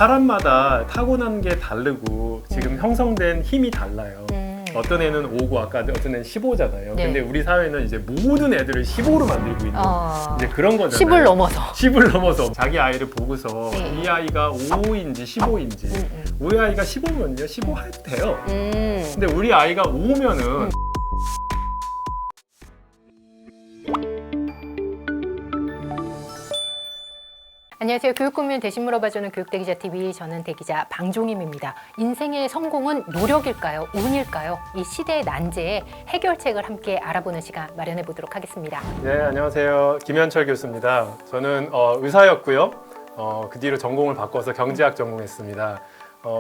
사람마다 타고난 게 다르고 지금 형성된 힘이 달라요. 어떤 애는 5고 아까 어떤 애는 15잖아요. 네. 근데 우리 사회는 이제 모든 애들을 15로 만들고 있는 이제 그런 거잖아요. 10을 넘어서. 10을 넘어서 자기 아이를 보고서 네. 이 아이가 5인지 15인지 우리 아이가 15면요 15 해도 돼요. 근데 우리 아이가 5면은 안녕하세요. 교육국민 대신 물어봐주는 교육대기자TV, 저는 대기자 방종임입니다. 인생의 성공은 노력일까요? 운일까요? 이 시대의 난제에 해결책을 함께 알아보는 시간 마련해 보도록 하겠습니다. 네, 안녕하세요. 김현철 교수입니다. 저는 의사였고요. 그 뒤로 전공을 바꿔서 경제학 전공했습니다.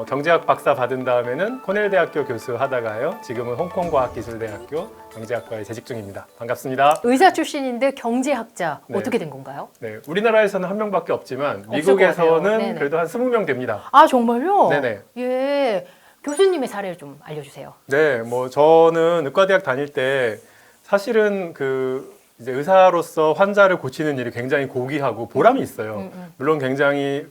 경제학 박사 받은 다음에는 코넬대학교 교수 하다가요. 지금은 홍콩과학기술대학교 경제학과에 재직 중입니다. 반갑습니다. 의사 출신인데 경제학자 네. 어떻게 된 건가요? 네, 우리나라에서는 한 명밖에 없지만 없을 것 같아요. 미국에서는 네네. 그래도 한 20명 됩니다. 아, 정말요? 네네. 예. 교수님의 사례를 좀 알려주세요. 네, 뭐 저는 의과대학 다닐 때 사실은 이제 의사로서 환자를 고치는 일이 굉장히 고귀하고 보람이 있어요. 물론 굉장히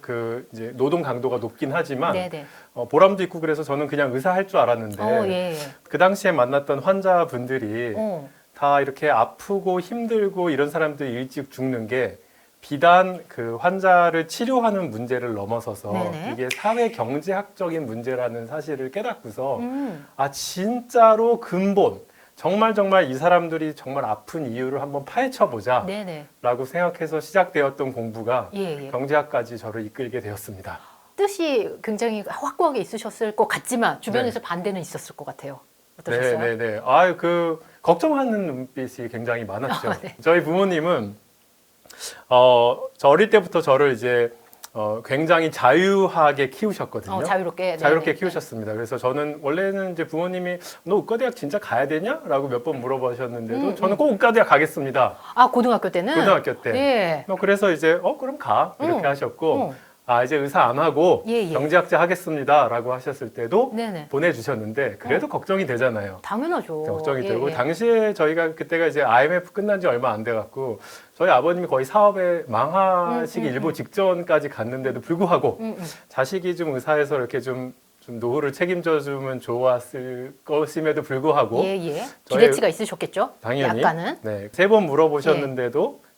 이제 노동 강도가 높긴 하지만 네네. 보람도 있고 그래서 저는 그냥 의사 할 줄 알았는데 예. 그 당시에 만났던 환자분들이 다 이렇게 아프고 힘들고 이런 사람들이 일찍 죽는 게 비단 그 환자를 치료하는 문제를 넘어서서 네네. 이게 사회 경제학적인 문제라는 사실을 깨닫고서 아 진짜로 근본 정말 이 사람들이 정말 아픈 이유를 한번 파헤쳐 보자 네네. 라고 생각해서 시작되었던 공부가 예. 경제학까지 저를 이끌게 되었습니다. 뜻이 굉장히 확고하게 있으셨을 것 같지만 주변에서 반대는 있었을 것 같아요. 어떠셨어요? 네네네. 걱정하는 눈빛이 굉장히 많았죠. 네. 저희 부모님은 저 어릴 때부터 저를 이제 굉장히 자유하게 키우셨거든요. 자유롭게. 자유롭게 네네. 키우셨습니다. 그래서 저는 원래는 이제 부모님이 너 의과대학 진짜 가야 되냐? 라고 몇 번 물어보셨는데도 저는 꼭 의과대학 가겠습니다. 아, 고등학교 때는? 고등학교 때. 예. 그래서 이제 그럼 가 이렇게 하셨고 이제 의사 안 하고 예. 경제학자 하겠습니다 라고 하셨을 때도 네네. 보내주셨는데 그래도 걱정이 되잖아요. 당연하죠. 걱정이 예, 되고 예. 당시에 저희가 그때가 이제 IMF 끝난 지 얼마 안 돼 갖고 저희 아버님이 거의 사업에 망하시기 일보 직전까지 갔는데도 불구하고 자식이 좀 의사에서 이렇게 좀 노후를 책임져 주면 좋았을 것임에도 불구하고 예. 저희- 기대치가 있으셨겠죠? 당연히 약간은. 네, 3번 물어보셨는데도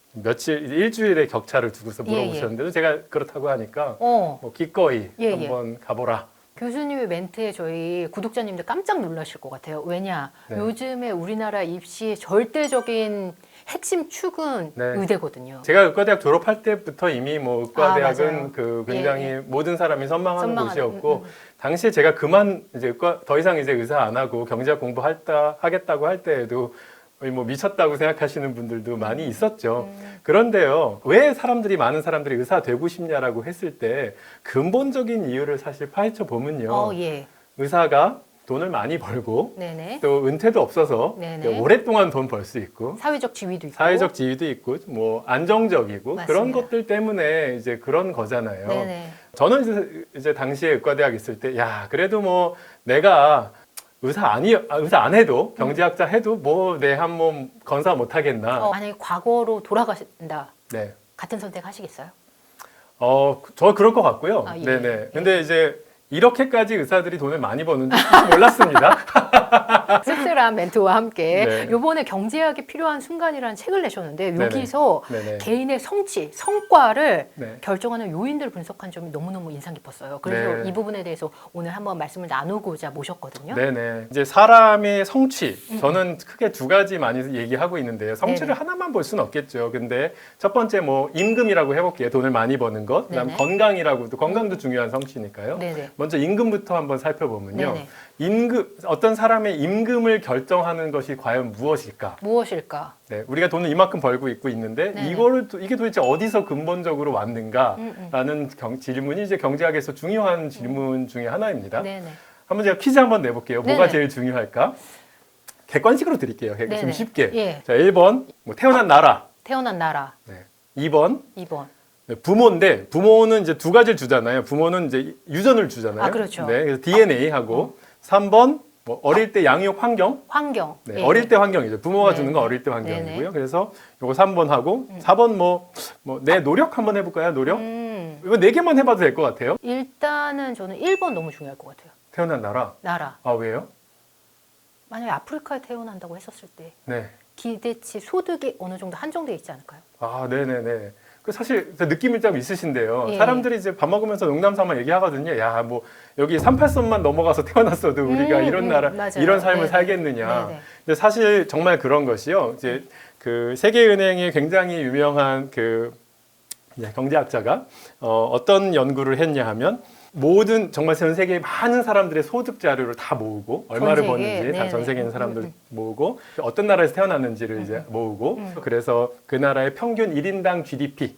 일주일의 격차를 두고서 예, 예. 물어보셨는데도 제가 그렇다고 하니까 어. 기꺼이 예, 한번 가보라. 교수님의 멘트에 저희 구독자님들 깜짝 놀라실 것 같아요. 왜냐? 네. 요즘에 우리나라 입시의 절대적인 핵심 축은 네. 의대거든요. 제가 의과대학 졸업할 때부터 이미 뭐 의과대학은 맞아요. 굉장히 모든 사람이 선망하는 선망하는, 곳이었고 당시에 제가 이제 더 이상 이제 의사 안 하고 경제학 하겠다고 할 때에도 거의 뭐 미쳤다고 생각하시는 분들도 많이 있었죠. 그런데요, 왜 많은 사람들이 의사 되고 싶냐라고 했을 때 근본적인 이유를 사실 파헤쳐 보면요, 예. 의사가 돈을 많이 벌고 네네. 또 은퇴도 없어서 네네. 오랫동안 돈 벌 수 있고 사회적 지위도 있고. 사회적 지위도 있고 뭐 안정적이고 맞습니다. 그런 것들 때문에 이제 그런 거잖아요. 네네. 저는 이제 당시에 의과대학 있을 때 야 그래도 뭐 내가 의사 안 해도 경제학자 해도 뭐 내 한 몸 건사 못 하겠나. 만약에 과거로 돌아가신다. 네. 같은 선택 하시겠어요? 저 그럴 것 같고요. 아, 예. 네네. 근데 이제 이렇게까지 의사들이 돈을 많이 버는 줄 몰랐습니다. 씁쓸한 멘트와 함께 네. 이번에 경제학이 필요한 순간이라는 책을 내셨는데 네네. 여기서 네네. 개인의 성취, 성과를 네. 결정하는 요인들을 분석한 점이 너무너무 인상 깊었어요. 그래서 네. 이 부분에 대해서 오늘 한번 말씀을 나누고자 모셨거든요. 네네. 이제 사람의 성취, 저는 크게 2가지 많이 얘기하고 있는데요. 성취를 네네. 하나만 볼 수는 없겠죠. 근데 첫 번째 뭐 임금이라고 해볼게요. 돈을 많이 버는 것. 그다음 네네. 건강도 중요한 성취니까요. 네네. 먼저 임금부터 한번 살펴보면요. 네네. 어떤 사람의 임금을 결정하는 것이 과연 무엇일까? 무엇일까? 네, 우리가 돈을 이만큼 벌고 있는데 네네. 이게 도대체 어디서 근본적으로 왔는가라는 질문이 이제 경제학에서 중요한 질문 중에 하나입니다. 네네. 한번 제가 퀴즈 한번 내볼게요. 뭐가 네네. 제일 중요할까? 객관식으로 드릴게요. 좀 네네. 쉽게. 예. 자, 1번 태어난 나라. 태어난 나라. 네. 2번 2번. 부모인데 부모는 이제 2가지를 주잖아요. 부모는 이제 유전을 주잖아요. 아, 그렇죠. 네, 그래서 DNA하고 3번 뭐 어릴 때 양육 환경. 환경. 네, 예. 어릴 때 환경이죠. 부모가 네. 주는 건 어릴 때 환경이고요. 네네. 그래서 요거 3번 하고 4번 뭐 내 노력 한번 해볼까요? 노력? 이거 4개만 해봐도 될 것 같아요. 일단은 저는 1번 너무 중요할 것 같아요. 태어난 나라. 나라. 아, 왜요? 만약에 아프리카에 태어난다고 했었을 때 네. 기대치 소득이 어느 정도 한정돼 있지 않을까요? 아, 네네네. 그 사실 느낌이 좀 있으신데요. 예. 사람들이 이제 밥 먹으면서 농담삼아 얘기하거든요. 야, 뭐 여기 38선만 넘어가서 태어났어도 우리가 이런 나라, 맞아요. 이런 삶을 네네. 살겠느냐. 네네. 근데 사실 정말 그런 것이요. 이제 그 세계은행의 굉장히 유명한 그 이제 경제학자가 어떤 연구를 했냐 하면 모든 정말 전 세계의 많은 사람들의 소득 자료를 다 모으고 얼마를 세계? 버는지 다 전 네네. 세계 있는 사람들 모으고 어떤 나라에서 태어났는지를 이제 모으고 그래서 그 나라의 평균 1인당 GDP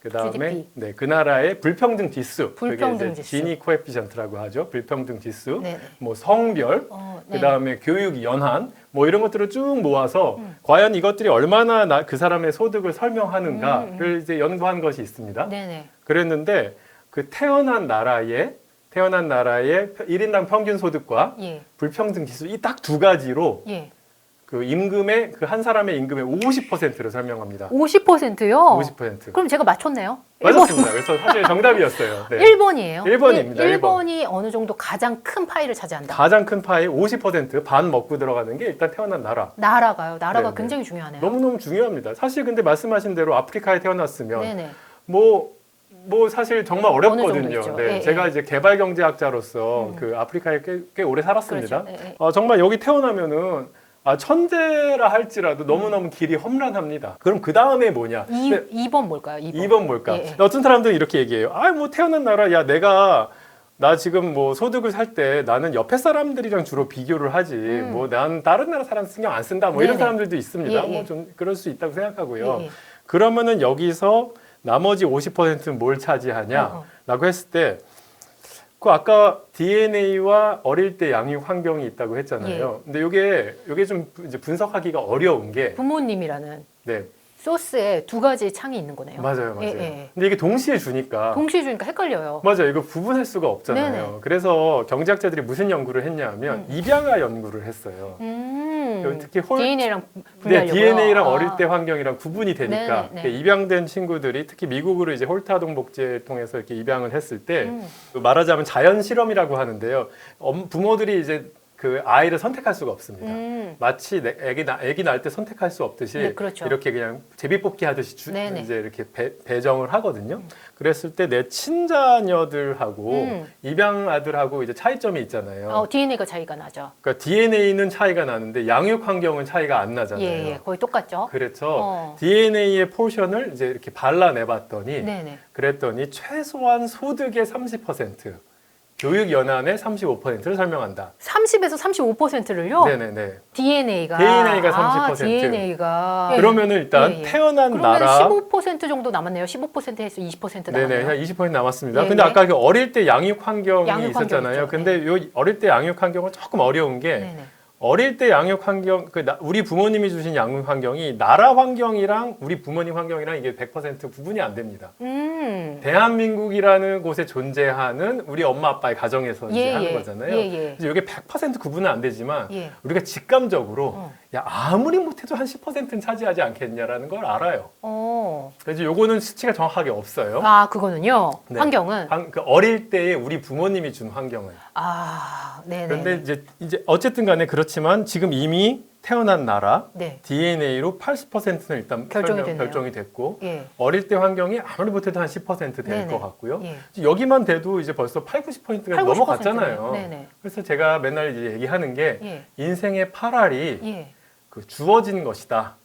그다음에 GDP. 네, 그 나라의 불평등 지수 불평등 그게 이제 지수. 지니 코에피션트라고 하죠. 불평등 지수. 네네. 뭐 성별 네. 그다음에 교육 연한 뭐 이런 것들을 쭉 모아서 과연 이것들이 얼마나 그 사람의 소득을 설명하는가를 이제 연구한 것이 있습니다. 네네. 그랬는데 그 태어난 나라의 1인당 평균 소득과 예. 불평등 지수 이 딱 두 가지로 예. 그 임금의 그 한 사람의 임금의 50%를 설명합니다. 50%요? 50%. 그럼 제가 맞췄네요. 맞았습니다. 그래서 사실 정답이었어요. 네. 1번이에요. 1번입니다. 1번이 어느 정도 가장 큰 파이를 차지한다. 가장 큰 파이 50%반 먹고 들어가는 게 일단 태어난 나라. 나라가요. 나라가 네네. 굉장히 중요하네요. 너무너무 중요합니다. 사실 근데 말씀하신 대로 아프리카에 태어났으면 네네. 뭐 사실 정말 어느 정도 어렵거든요. 있죠. 네, 예, 제가 예. 이제 개발 경제학자로서 그 아프리카에 꽤 오래 살았습니다. 그렇죠. 예, 예. 정말 여기 태어나면은 천재라 할지라도 너무너무 길이 험난합니다. 그럼 그 다음에 뭐냐? 2번 뭘까요? 2번 뭘까? 예, 예. 어떤 사람들은 이렇게 얘기해요. 뭐 태어난 나라, 야, 나 지금 뭐 소득을 살 때 나는 옆에 사람들이랑 주로 비교를 하지. 뭐 난 다른 나라 사람 신경 안 쓴다. 뭐 이런 네네. 사람들도 있습니다. 예, 예. 뭐 좀 그럴 수 있다고 생각하고요. 예, 예. 그러면은 여기서 나머지 50%는 뭘 차지하냐라고 했을 때, 그 아까 DNA와 어릴 때 양육 환경이 있다고 했잖아요. 근데 요게 좀 이제 분석하기가 어려운 게, 부모님이라는 네, 소스에 두 가지 창이 있는 거네요. 맞아요. 예, 예. 근데 이게 동시에 주니까. 동시에 주니까 헷갈려요. 맞아요. 이거 구분할 수가 없잖아요. 네네. 그래서 경제학자들이 무슨 연구를 했냐면 입양아 연구를 했어요. 특히 DNA랑 네, 분리하려고요. DNA랑 어릴 때 환경이랑 구분이 되니까 네네, 네. 입양된 친구들이 특히 미국으로 이제 홀트 아동 복지를 통해서 이렇게 입양을 했을 때 말하자면 자연 실험이라고 하는데요. 부모들이 이제 그 아이를 선택할 수가 없습니다. 마치 아기 낳을 때 선택할 수 없듯이 네, 그렇죠. 이렇게 그냥 제비뽑기 하듯이 네네. 이제 이렇게 배정을 하거든요. 그랬을 때 내 친자녀들하고 입양 아들하고 이제 차이점이 있잖아요. DNA가 차이가 나죠. 그러니까 DNA는 차이가 나는데 양육 환경은 차이가 안 나잖아요. 예, 예. 거의 똑같죠. 그렇죠. DNA의 포션을 이제 이렇게 발라내봤더니 네네. 그랬더니 최소한 소득의 30%, 교육 연한의 35%를 설명한다. 30에서 35%를요? 네네네. DNA가. DNA가 30%. DNA가. 그러면은 일단 예, 예. 태어난 그러면 나라 15% 정도 남았네요. 15%에서 20% 남았네요. 네네, 한 20% 남았습니다. 예, 근데 네. 아까 그 어릴 때 양육 환경이 양육 있었잖아요. 환경이죠. 근데 요 어릴 때 양육 환경은 조금 어려운 게 네네. 어릴 때 양육 환경, 우리 부모님이 주신 양육 환경이 나라 환경이랑 우리 부모님 환경이랑 이게 100% 구분이 안 됩니다. 대한민국이라는 곳에 존재하는 우리 엄마 아빠의 가정에서 이제 예, 하는 예. 거잖아요. 예, 예. 그래서 이게 100% 구분은 안 되지만 예. 우리가 직감적으로 야, 아무리 못해도 한 10%는 차지하지 않겠냐라는 걸 알아요. 그래서 요거는 수치가 정확하게 없어요. 아, 그거는요. 네. 환경은. 그 어릴 때에 우리 부모님이 준 환경은. 아, 네네. 그런데 이제 어쨌든 간에 그렇지만 지금 이미 태어난 나라 네. DNA로 80%는 일단 결정이 결정이 됐네요. 됐고 예. 어릴 때 환경이 아무리 못해도 한 10% 될 네네. 것 같고요. 예. 여기만 돼도 이제 벌써 80~90%가 80~90%. 넘어갔잖아요. 네네. 그래서 제가 맨날 이제 얘기하는 게 예. 인생의 8알이 예. 그 주어진 것이다.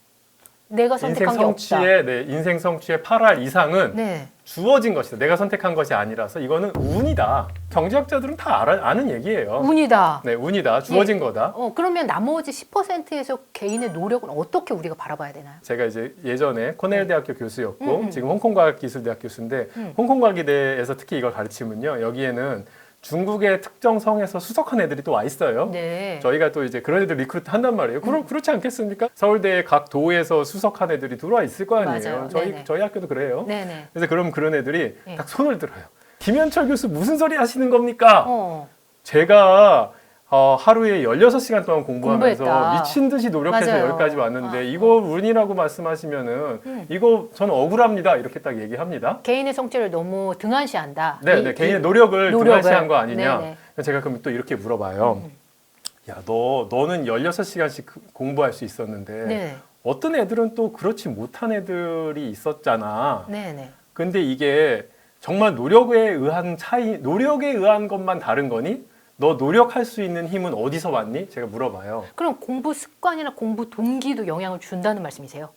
내가 인생 선택한 게 없다. 성취의 인생 성취의 8알 이상은 네. 주어진 것이다. 내가 선택한 것이 아니라서 이거는 운이다. 경제학자들은 다 아는 얘기예요. 운이다. 네, 운이다. 주어진 예. 거다. 그러면 나머지 10%에서 개인의 노력은 어떻게 우리가 바라봐야 되나요? 제가 이제 예전에 코넬 대학교 교수였고 지금 홍콩과학기술대학 교수인데 홍콩과기대에서 특히 이걸 가르치면요. 여기에는 중국의 특정 성에서 수석한 애들이 또 와 있어요. 네. 저희가 또 이제 그런 애들 리크루트 한단 말이에요. 그렇지 않겠습니까? 서울대 각 도에서 수석한 애들이 들어와 있을 거 아니에요. 맞아요. 네네. 저희 학교도 그래요. 네네. 그래서 그런 애들이 네. 딱 손을 들어요. 김현철 교수 무슨 소리 하시는 겁니까? 어. 제가 하루에 16시간 동안 공부하면서 공부했다. 미친 듯이 노력해서 맞아요. 여기까지 왔는데 이거 운이라고 말씀하시면은 이거 저는 억울합니다. 이렇게 딱 얘기합니다. 개인의 성취를 너무 등한시한다. 네, 개인의 노력을 등한시한 거 아니냐. 네네. 제가 그럼 또 이렇게 물어봐요. 야, 너는 16시간씩 공부할 수 있었는데 네. 어떤 애들은 또 그렇지 못한 애들이 있었잖아. 네네. 근데 이게 정말 노력에 의한 차이, 노력에 의한 것만 다른 거니? 너 노력할 수 있는 힘은 어디서 왔니? 제가 물어봐요. 그럼 공부 습관이나 공부 동기도 영향을 준다는 말씀이세요?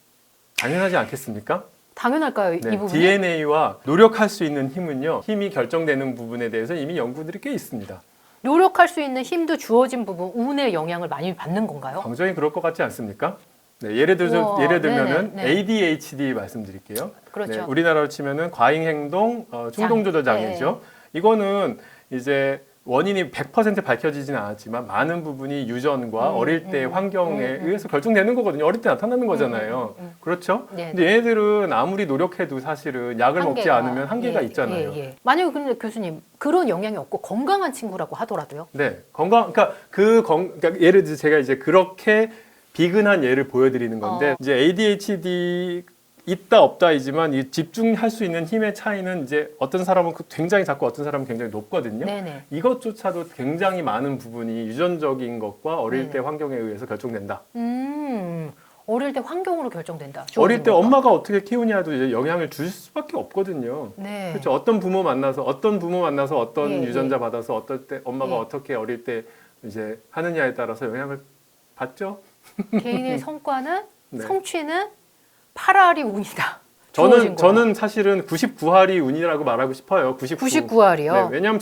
당연하지 않겠습니까? 당연할까요? 이 부분이? DNA와 노력할 수 있는 힘은요, 힘이 결정되는 부분에 대해서 이미 연구들이 꽤 있습니다. 노력할 수 있는 힘도 주어진 부분, 운의 영향을 많이 받는 건가요? 굉장히 그럴 것 같지 않습니까? 네, 예를 우와, 들면은 네네, 네. ADHD 말씀드릴게요. 그렇죠. 네, 우리나라로 치면은 과잉행동 충동조절 장애죠. 이거는 이제 원인이 100% 밝혀지지는 않았지만 많은 부분이 유전과 어릴 때 환경에 의해서 결정되는 거거든요. 어릴 때 나타나는 거잖아요. 그렇죠? 네. 근데 얘네들은 아무리 노력해도 사실은 약을 먹지 않으면 한계가 있잖아요. 만약에 근데 교수님 그런 영향이 없고 건강한 친구라고 하더라도요. 네, 그러니까 그러니까 예를 들어 제가 이제 그렇게 비근한 예를 보여드리는 건데 이제 ADHD 있다 없다이지만 이 집중할 수 있는 힘의 차이는 이제 어떤 사람은 굉장히 작고 어떤 사람은 굉장히 높거든요. 네네. 이것조차도 굉장히 많은 부분이 유전적인 것과 어릴 때 환경에 의해서 결정된다. 어릴 때 환경으로 결정된다. 어릴 때 거가. 엄마가 어떻게 키우냐도 이제 영향을 줄 수밖에 없거든요. 네. 그렇죠. 어떤 부모 만나서 어떤 예, 유전자 받아서 어떨 때 엄마가 예. 어떻게 어릴 때 이제 하느냐에 따라서 영향을 받죠. 개인의 성과는 네. 성취는 8알이 운이다. 주어진 거예요. 저는 사실은 99할이 운이라고 말하고 싶어요. 99알이요. 네, 왜냐하면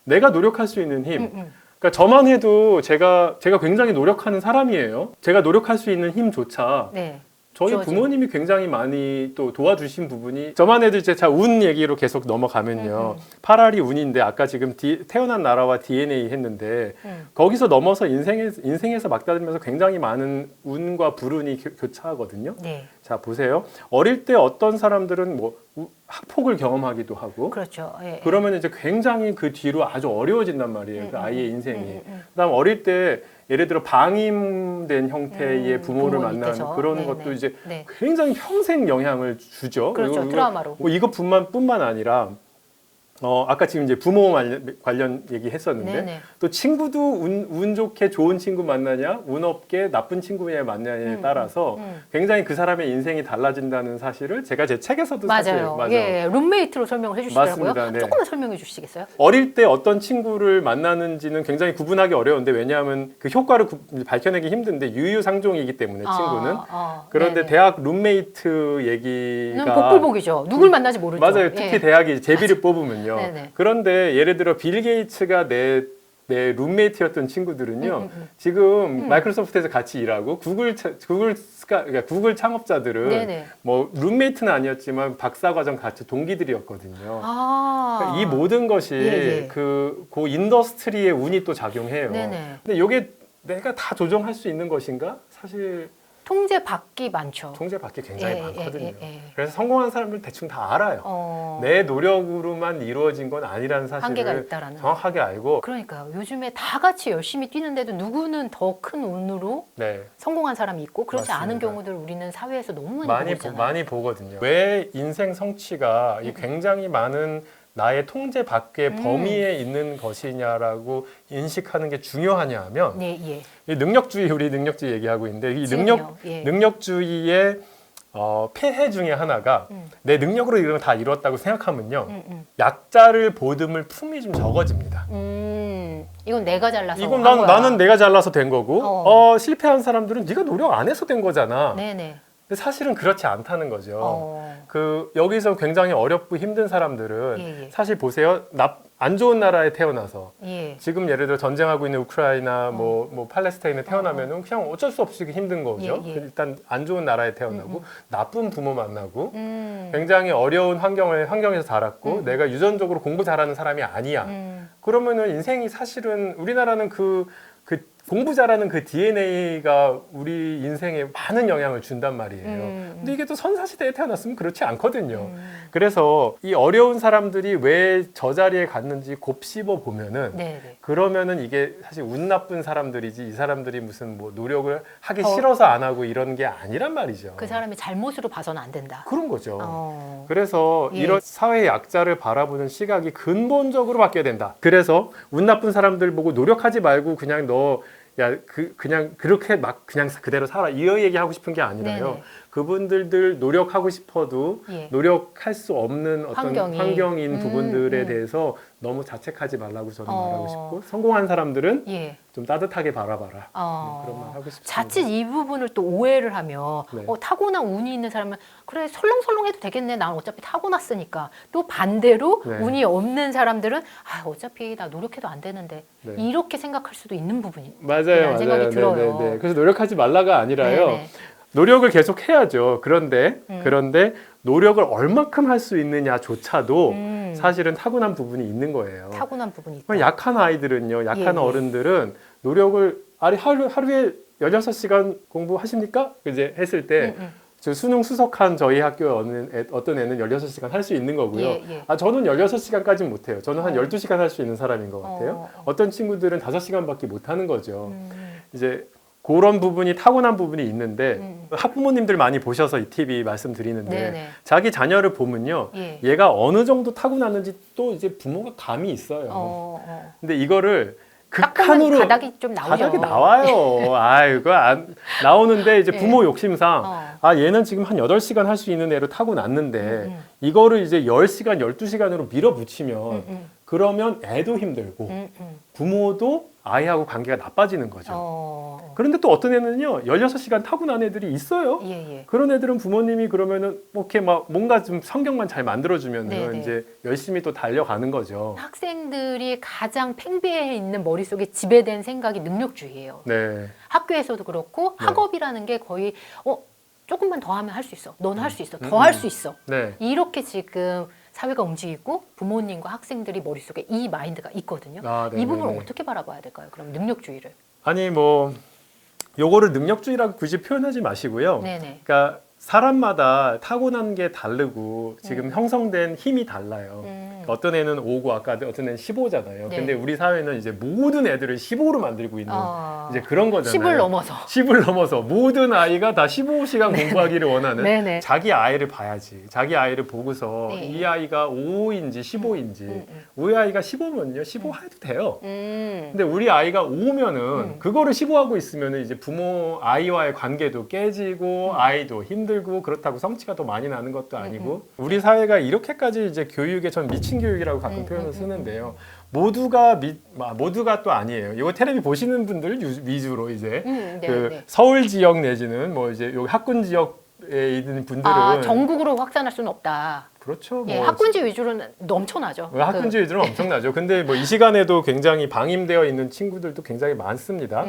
내가 노력할 수 있는 힘. 그러니까 저만 해도 제가 굉장히 노력하는 사람이에요. 제가 노력할 수 있는 힘조차 네. 저희 주어진. 부모님이 굉장히 많이 또 도와주신 부분이 저만 해도 이제 운 얘기로 계속 넘어가면요. 8알이 운인데 아까 지금 태어난 나라와 DNA 했는데 거기서 넘어서 인생에서 막다르면서 굉장히 많은 운과 불운이 교차하거든요. 네. 자 보세요. 어릴 때 어떤 사람들은 뭐 학폭을 경험하기도 하고 그렇죠. 예, 그러면 이제 굉장히 그 뒤로 아주 어려워진단 말이에요. 그 아이의 인생이. 그다음 어릴 때 예를 들어 방임된 형태의 부모를 만나는 부모님께서. 그런 네네. 것도 이제 네. 굉장히 평생 영향을 주죠. 그렇죠. 그리고 트라우마로. 뭐 이것뿐만 아니라 아까 지금 이제 부모 관련 얘기했었는데 네네. 또 친구도 운 좋게 좋은 친구 만나냐 운 없게 나쁜 친구에 만나냐에 따라서 굉장히 그 사람의 인생이 달라진다는 사실을 제가 제 책에서도 사실 맞아요. 예, 룸메이트로 설명을 해주시더라고요. 맞습니다. 네. 조금만 설명해 주시겠어요? 어릴 때 어떤 친구를 만나는지는 굉장히 구분하기 어려운데 왜냐하면 그 효과를 밝혀내기 힘든데 유유상종이기 때문에 친구는 그런데 네네. 대학 룸메이트 얘기가 복불복이죠. 누굴 만나지 모르죠. 맞아요. 특히 예. 대학이 제비를 뽑으면요. 네네. 그런데 예를 들어 빌 게이츠가 내 룸메이트였던 친구들은요. 지금 마이크로소프트에서 같이 일하고 그러니까 구글 창업자들은 네네. 뭐 룸메이트는 아니었지만 박사과정 같이 동기들이었거든요. 그러니까 이 모든 것이 예. 그 인더스트리의 운이 또 작용해요. 네네. 근데 이게 내가 다 조정할 수 있는 것인가? 사실 통제 받기 많죠. 통제받기 굉장히 예, 많거든요. 예. 그래서 성공한 사람들 대충 다 알아요. 내 노력으로만 이루어진 건 아니라는 한계가 사실을 있다라는. 정확하게 알고 그러니까요. 요즘에 다 같이 열심히 뛰는데도 누구는 더 큰 운으로 네, 성공한 사람이 있고 그렇지 않은 맞습니다. 경우들 우리는 사회에서 너무 많이 보잖아요. 많이 보거든요. 왜 인생 성취가 이 굉장히 많은 나의 통제 밖의 범위에 있는 것이냐라고 인식하는 게 중요하냐 하면 네, 예. 이 능력주의 우리 능력주의 얘기하고 있는데 이 지금요. 예. 능력주의의 폐해 중에 하나가 내 능력으로 이런 거 다 이뤘다고 생각하면요 약자를 보듬을 품이 좀 적어집니다. 이건 내가 잘나서 이건 한 거야. 나는 내가 잘나서 된 거고 실패한 사람들은 네가 노력 안 해서 된 거잖아. 네네. 근데 사실은 그렇지 않다는 거죠. 여기서 굉장히 어렵고 힘든 사람들은 예. 사실 보세요. 안 좋은 나라에 태어나서 예. 지금 예를 들어 전쟁하고 있는 우크라이나 뭐 팔레스타인에 태어나면은 그냥 어쩔 수 없이 힘든 거죠. 예. 일단 안 좋은 나라에 태어나고 나쁜 부모 만나고 굉장히 어려운 환경에서 자랐고 내가 유전적으로 공부 잘하는 사람이 아니야. 그러면은 인생이 사실은 우리나라는 그 공부 잘하는 그 DNA가 우리 인생에 많은 영향을 준단 말이에요. 근데 이게 또 선사시대에 태어났으면 그렇지 않거든요. 그래서 이 어려운 사람들이 왜 저 자리에 갔는지 곱씹어 보면은 네네. 그러면은 이게 사실 운 나쁜 사람들이지 이 사람들이 무슨 뭐 노력을 하기 싫어서 안 하고 이런 게 아니란 말이죠. 그 사람이 잘못으로 봐서는 안 된다. 그런 거죠. 어. 그래서 예. 이런 사회의 약자를 바라보는 시각이 근본적으로 바뀌어야 된다. 그래서 운 나쁜 사람들 보고 노력하지 말고 그냥 너 그냥 그렇게 막 그냥 그대로 살아 이 얘기하고 싶은 게 아니라요. 네네. 그분들들 노력하고 싶어도 예. 노력할 수 없는 어떤 환경인 부분들에 음. 대해서 너무 자책하지 말라고 저는 어. 말하고 싶고 성공한 사람들은 예. 좀 따뜻하게 바라봐라. 그런 말 하고 싶습니다. 자칫 이 부분을 또 오해를 하면 네. 타고난 운이 있는 사람은 그래 설렁설렁 해도 되겠네. 난 어차피 타고났으니까. 또 반대로 네. 운이 없는 사람들은 어차피 나 노력해도 안 되는데 네. 이렇게 생각할 수도 있는 부분이 맞아요. 생각이 들어요. 네. 그래서 노력하지 말라가 아니라요. 네네. 노력을 계속 해야죠. 그런데 노력을 얼마큼 할 수 있느냐조차도 사실은 타고난 부분이 있는 거예요. 타고난 부분이 있다. 약한 아이들은요, 약한 예. 어른들은 노력을 하루에 16시간 공부하십니까? 이제 했을 때 저 수능 수석한 저희 학교 어떤 애는 16시간 할 수 있는 거고요. 예. 저는 16시간까지는 못해요. 저는 한 12시간 할 수 있는 사람인 것 같아요. 어떤 친구들은 5시간밖에 못하는 거죠. 이제 그런 부분이 타고난 부분이 있는데 학부모님들 많이 보셔서 이 TV 말씀드리는데 네네. 자기 자녀를 보면요. 예. 얘가 어느 정도 타고났는지 또 이제 부모가 감이 있어요. 근데 이거를 극한으로 바닥이 좀 나오죠. 바닥이 나와요. 이거 나오는데 이제 부모 욕심상 얘는 지금 한 8시간 할 수 있는 애로 타고났는데 이거를 이제 10시간, 12시간으로 밀어붙이면 그러면 애도 힘들고 부모도 아이하고 관계가 나빠지는 거죠. 그런데 또 어떤 애는요, 16시간 타고난 애들이 있어요. 예. 그런 애들은 부모님이 그러면은 이렇게 막 뭔가 좀 성경만 잘 만들어주면은 네네. 이제 열심히 또 달려가는 거죠. 학생들이 가장 팽배해 있는 머릿속에 지배된 생각이 능력주의예요. 네. 학교에서도 그렇고 네. 학업이라는 게 거의 조금만 더 하면 할 수 있어. 넌 할 수 있어. 더 할 수 있어. 네. 이렇게 지금 사회가 움직이고 부모님과 학생들이 머릿속에 이 마인드가 있거든요. 네네네. 이 부분을 어떻게 바라봐야 될까요? 그럼 능력주의를. 아니 요거를 능력주의라고 굳이 표현하지 마시고요. 네네. 그러니까 사람마다 타고난 게 다르고 지금 형성된 힘이 달라요. 어떤 애는 5고 아까 어떤 애는 15잖아요. 네. 근데 우리 사회는 이제 모든 애들을 15로 만들고 있는 이제 그런 거잖아요. 10을 넘어서. 10을 넘어서 모든 아이가 다 15시간 공부하기를 원하는 네네. 자기 아이를 봐야지. 자기 아이를 보고서 네. 이 아이가 5인지 15인지 우리 아이가 15면요. 15 해도 돼요. 근데 우리 아이가 5면은 그거를 15하고 있으면은 이제 부모 아이와의 관계도 깨지고 아이도 힘들고 그렇다고 성취가 더 많이 나는 것도 아니고 우리 사회가 이렇게까지 이제 교육에 전 미친 교육이라고 가끔 표현을 쓰는데요. 모두가 또 아니에요. 이거 텔레비 보시는 분들 위주로 이제 네. 서울 지역 내지는 뭐 이제 여기 학군 지역에 있는 분들은 전국으로 확산할 수는 없다. 그렇죠. 예, 학군지 위주로는 넘쳐나죠. 학군지 위주로 엄청나죠. 근데 뭐 이 시간에도 굉장히 방임되어 있는 친구들도 굉장히 많습니다.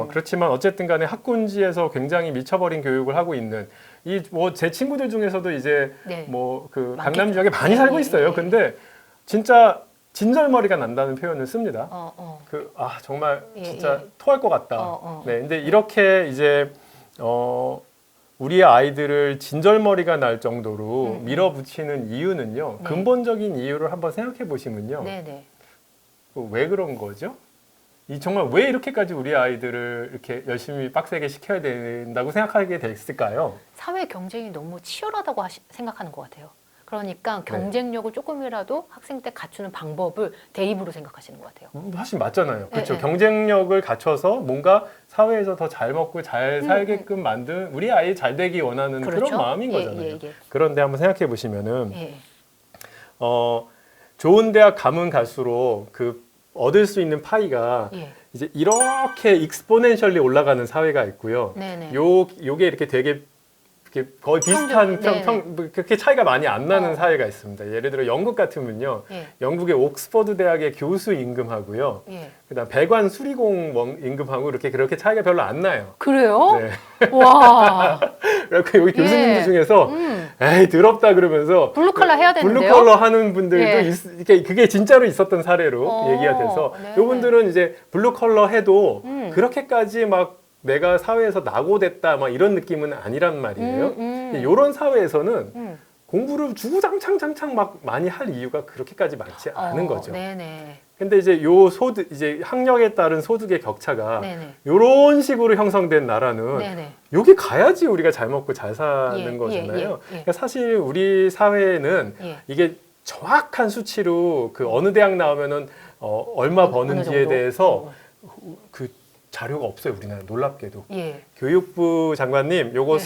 그렇지만 어쨌든 간에 학군지에서 굉장히 미쳐버린 교육을 하고 있는 이 제 친구들 중에서도 이제 네. 그 강남 지역에 많이 살고 있어요. 근데 진짜 진절머리가 난다는 표현을 씁니다. 정말 진짜 토할 것 같다. 네, 근데 이렇게 이제 우리의 아이들을 진절머리가 날 정도로 밀어붙이는 이유는요. 네. 근본적인 이유를 한번 생각해 보시면요. 네네. 왜 그런 거죠? 정말 왜 이렇게까지 우리 아이들을 이렇게 열심히 빡세게 시켜야 된다고 생각하게 됐을까요? 사회 경쟁이 너무 치열하다고 생각하는 것 같아요. 그러니까 경쟁력을 조금이라도 학생 때 갖추는 방법을 대입으로 생각하시는 것 같아요. 사실 맞잖아요. 그렇죠. 네. 경쟁력을 갖춰서 뭔가 사회에서 더 잘 먹고 잘 살게끔 만든 우리 아이 잘 되기 원하는 그렇죠? 그런 마음인 예, 거잖아요. 예. 그런데 한번 생각해 보시면은 예. 좋은 대학 가면 갈수록 얻을 수 있는 파이가 예. 이제 이렇게 익스포넨셜리 올라가는 사회가 있고요. 네네. 요게 이렇게 되게 거의 비슷한 네네. 그렇게 차이가 많이 안 나는 사회가 있습니다. 예를 들어 영국 같으면요. 예. 영국의 옥스퍼드 대학의 교수 임금하고요. 예. 그다음 배관 수리공 임금하고 그렇게 차이가 별로 안 나요. 그래요? 네. 와. 그래서 여기 교수님들 예. 중에서 에이 더럽다 그러면서 블루컬러 해야 되는데요? 블루컬러 하는 분들도 예. 그게 진짜로 있었던 사례로 얘기가 돼서 네. 이분들은 이제 블루컬러 해도 그렇게까지 막 내가 사회에서 낙오됐다 막 이런 느낌은 아니란 말이에요. 이런 사회에서는 공부를 주구장창 막 많이 할 이유가 그렇게까지 많지 않은 거죠. 네네. 근데 이제 요 소득, 이제 학력에 따른 소득의 격차가 네네. 요런 식으로 형성된 나라는 네네. 여기 가야지 우리가 잘 먹고 잘 사는 예, 거잖아요. 예, 예, 예. 그러니까 사실 우리 사회에는 예. 이게 정확한 수치로 그 어느 대학 나오면은 얼마 버는지에 정도? 대해서 그 자료가 없어요. 우리나라 놀랍게도. 예. 교육부 장관님, 요거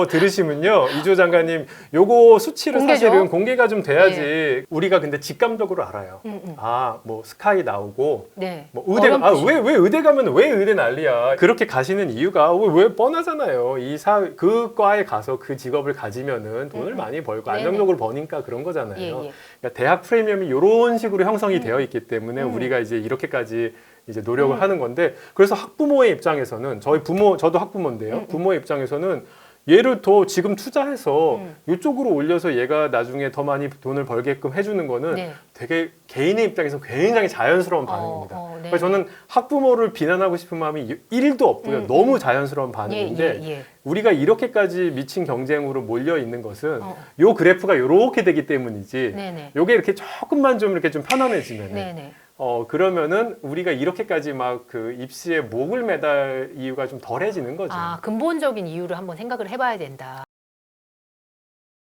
들으시면요, 이조 장관님, 요거 수치를 공개죠? 사실은 공개가 좀 돼야지. 우리가 근데 직감적으로 알아요. 음. 아, 뭐 스카이 나오고, 네. 뭐 의대, 어렴풋이. 왜 의대 가면 왜 의대 난리야? 그렇게 가시는 이유가 왜 뻔하잖아요. 이 그 과에 가서 그 직업을 가지면은 돈을 많이 벌고 네네. 안정적으로 버니까 그런 거잖아요. 예, 예. 그러니까 대학 프리미엄이 이런 식으로 형성이 되어 있기 때문에 우리가 이제 이렇게까지 이제 노력을 하는 건데, 그래서 학부모의 입장에서는 저도 학부모인데요. 부모의 입장에서는 얘를 더 지금 투자해서 이쪽으로 올려서 얘가 나중에 더 많이 돈을 벌게끔 해주는 거는 네. 되게 개인의 입장에서 굉장히 자연스러운 반응입니다. 네. 그래서 저는 학부모를 비난하고 싶은 마음이 1도 없고요. 너무 자연스러운 반응인데 예. 우리가 이렇게까지 미친 경쟁으로 몰려 있는 것은 요 그래프가 이렇게 되기 때문이지. 네네. 요게 이렇게 조금만 좀 이렇게 좀 편안해지면 네네. 그러면은 우리가 이렇게까지 막 그 입시에 목을 매달 이유가 좀 덜해지는 거죠. 아, 근본적인 이유를 한번 생각을 해봐야 된다.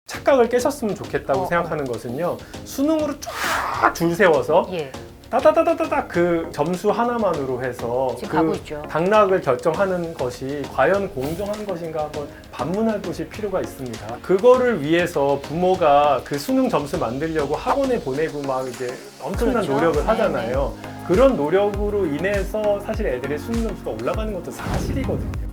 착각을 깨셨으면 좋겠다고 생각하는 것은요. 수능으로 쫙 줄 세워서 예. 따다다다다다 그 점수 하나만으로 해서 지금 그 가고 있죠. 당락을 결정하는 것이 과연 공정한 것인가 한번 반문해 보실 필요가 있습니다. 그거를 위해서 부모가 그 수능 점수 만들려고 학원에 보내고 막 이제 엄청난 그렇죠. 노력을 하잖아요. 그런 노력으로 인해서 사실 애들의 수능 점수가 올라가는 것도 사실이거든요.